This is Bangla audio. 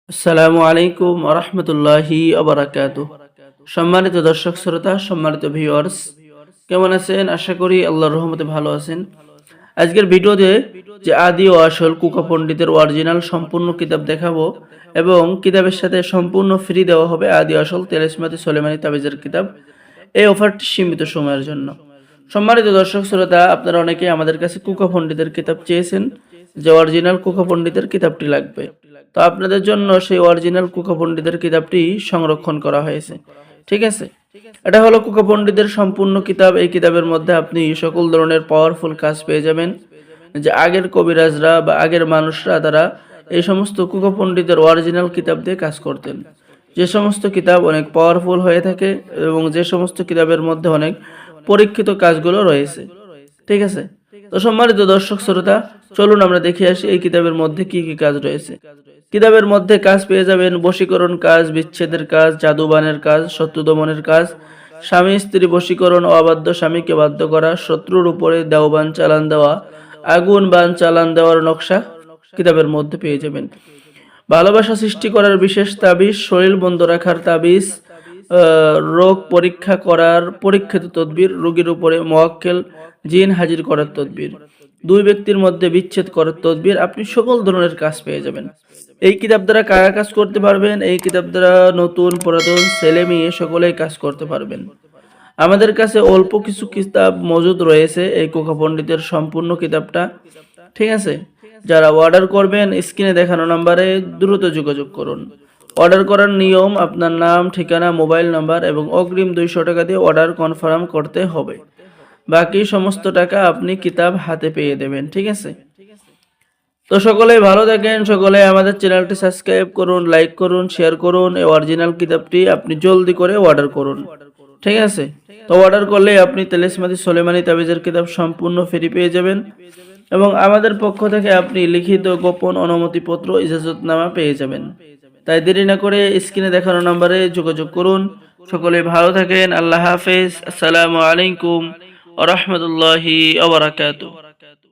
আসসালামু আলাইকুম ওয়া রাহমাতুল্লাহি ওয়া বারাকাতুহু। সম্মানিত দর্শক শ্রোতা, সম্মানিত ভিউয়ার্স, কেমন আছেন? আশা করি আল্লাহর রহমতে ভালো আছেন। আজকের ভিডিওতে যে আদি ও আসল কুকা পণ্ডিতের অরিজিনাল সম্পূর্ণ কিতাব দেখাবো এবং কিতাবের সাথে সম্পূর্ণ ফ্রি দেওয়া হবে আদি আসল তেলেসমাতি সোলেমানি তাবিজের কিতাব। এই অফারটি সীমিত সময়ের জন্য। সম্মানিত দর্শক শ্রোতা, আপনারা অনেকেই আমাদের কাছে কুকা পণ্ডিতের কিতাব চেয়েছেন যে অরিজিনাল কুকা পণ্ডিতের কিতাবটি লাগবে। তো আপনাদের জন্য সেই অরিজিনাল কুকা পণ্ডিতের কিতাবটি সংরক্ষণ করা হয়েছে। ঠিক আছে, এটা হলো কুকা পণ্ডিতের সম্পূর্ণ কিতাব। এই কিতাবের মধ্যে আপনি সকল ধরনের পাওয়ারফুল কাজ পেয়ে যাবেন, যে আগের কবিরাজরা বা আগের মানুষরা তারা এই সমস্ত কুকা পণ্ডিতের অরিজিনাল কিতাব দিয়ে কাজ করতেন। যে সমস্ত কিতাব অনেক পাওয়ারফুল হয়ে থাকে এবং যে সমস্ত কিতাবের মধ্যে অনেক পরীক্ষিত কাজগুলো রয়েছে। ঠিক আছে, তো সম্মানিত দর্শক শ্রোতা, চলুন আমরা দেখে আসি এই কিতাবের মধ্যে কি কি কাজ রয়েছে। কিতাবের মধ্যে কাজ পেয়ে যাবেন বশীকরণ কাজ, বিচ্ছেদের কাজ, জাদুবানের কাজ, শত্রু দমনের কাজ, স্বামী স্ত্রী বশীকরণ, অবাধ্য স্বামীকে বাধ্য করা, শত্রুর উপরে দেওবান চালান দেওয়া, আগুন বান চালান দেওয়ার নকশা কিতাবের মধ্যে পেয়ে যাবেন। ভালোবাসা সৃষ্টি করার বিশেষ তাবিজ, শরীর বন্ধ রাখার তাবিজ, রোগ পরীক্ষা করার পরীক্ষিত তদবির, রোগীর উপরে মোয়াক্কেল জিন হাজির করার তদবির, দুই ব্যক্তির মধ্যে বিচ্ছেদ করার তদবির, আপনি সকল ধরনের কাজ পেয়ে যাবেন। এই কিতাব দ্বারা কারা কাজ করতে পারবেন? এই কিতাব দ্বারা নতুন পুরাতন ছেলে মেয়ে সকলেই কাজ করতে পারবেন। আমাদের কাছে অল্প কিছু কিতাব মজুদ রয়েছে এই কুকা পণ্ডিতের সম্পূর্ণ কিতাবটা। ঠিক আছে, যারা অর্ডার করবেন স্ক্রিনে দেখানো নাম্বারে দ্রুত যোগাযোগ করুন। অর্ডার করার নিয়ম, আপনার নাম, ঠিকানা, মোবাইল নাম্বার এবং অগ্রিম 200 টাকা দিয়ে অর্ডার কনফার্ম করতে হবে। বাকি সমস্ত টাকা আপনি কিতাব হাতে পেয়ে দেবেন। ঠিক আছে, তো সকলেই ভালো থাকেন। সকলে আমাদের চ্যানেলটি সাবস্ক্রাইব করুন, লাইক করুন, শেয়ার করুন। এই অরিজিনাল কিতাবটি আপনি জলদি করে অর্ডার করুন। ঠিক আছে, তো অর্ডার করলে আপনি তেলেসমাতি সোলেমানি তাবিজের কিতাব সম্পূর্ণ ফ্রি পেয়ে যাবেন এবং আমাদের পক্ষ থেকে আপনি লিখিত গোপন অনুমতিপত্র ইজাজতনামা পেয়ে যাবেন। তাই দেরি না করে স্ক্রিনে দেখানো নম্বরে যোগাযোগ করুন। সকলে ভালো থাকেন। আল্লাহ হাফেজ। আসসালামু আলাইকুম ওয়া রাহমাতুল্লাহি ওয়া বারাকাতুহু।